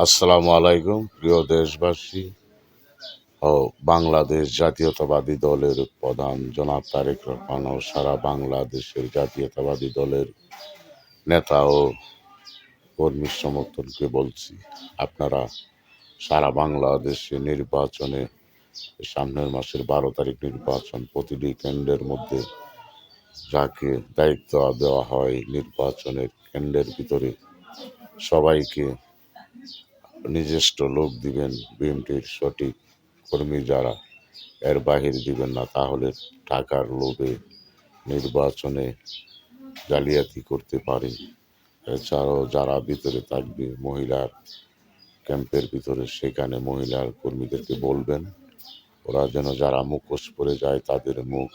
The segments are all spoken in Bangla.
আসসালামু আলাইকুম প্রিয় দেশবাসী ও বাংলাদেশ জাতীয়তাবাদী দলের প্রধান জনাব তারেক রহমান ও সারা বাংলাদেশের জাতীয়তাবাদী দলের নেতা ও কর্মী সমর্থনকে বলছি, আপনারা সারা বাংলাদেশে নির্বাচনে সামনের মাসের 12 তারিখ নির্বাচন, প্রতিটি কেন্দ্রের মধ্যে যাকে দায়িত্ব দেওয়া হয় নির্বাচনের কেন্দ্রের ভিতরে সবাইকে নিজস্ব লোক দিবেন। বিএনপির সঠিক কর্মী যারা, এর বাহির দিবেন না, তাহলে টাকার লোভে নির্বাচনে জালিয়াতি করতে পারে। এছাড়াও যারা ভিতরে থাকবে মহিলার ক্যাম্পের ভিতরে, সেখানে মহিলার কর্মীদেরকে বলবেন ওরা যেন যারা মুখোশ পরে যায় তাদের মুখ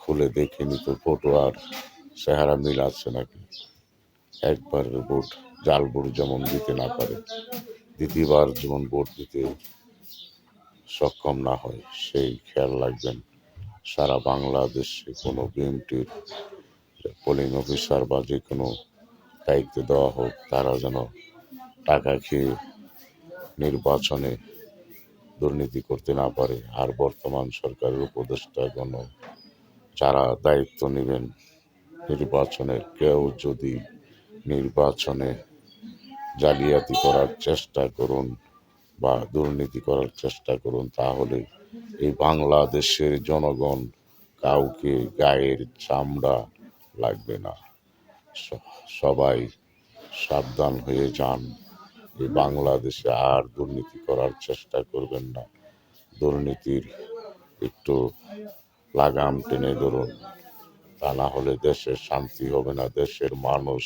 খুলে দেখে নিত ফটো আর চেহারা মিল আছে নাকি। একবার ভোট, জাল ভোট যেমন দিতে না পারে, দ্বিতীয়বার যেমন ভোট দিতে সক্ষম না হয়, সেই খেয়াল রাখবেন। সারা বাংলাদেশে কোনো বিএনপির পোলিং অফিসার বা যে কোনো দায়িত্ব দেওয়া হোক, তারা যেন টাকা খেয়ে নির্বাচনে দুর্নীতি করতে না পারে। আর বর্তমান সরকারের উপদেষ্টাগণ যারা দায়িত্ব নেবেন নির্বাচনের, কেউ যদি নির্বাচনে জালিয়াতি করার চেষ্টা করুন বা দুর্নীতি করার চেষ্টা করুন, তাহলে এই বাংলাদেশের জনগণ কাউকে গায়ের চামড়া লাগবে না। সবাই সাবধান হয়ে যান। এই বাংলাদেশে আর দুর্নীতি করার চেষ্টা করবেন না। দুর্নীতির একটু লাগাম টেনে ধরুন, তা না হলে দেশের শান্তি হবে না। দেশের মানুষ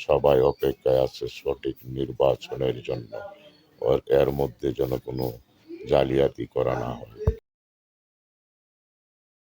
সবাই অপেক্ষায় আছে সঠিক নির্বাচনের জন্য। এর মধ্যে যেন কোনো জালিয়াতি করা না হয়।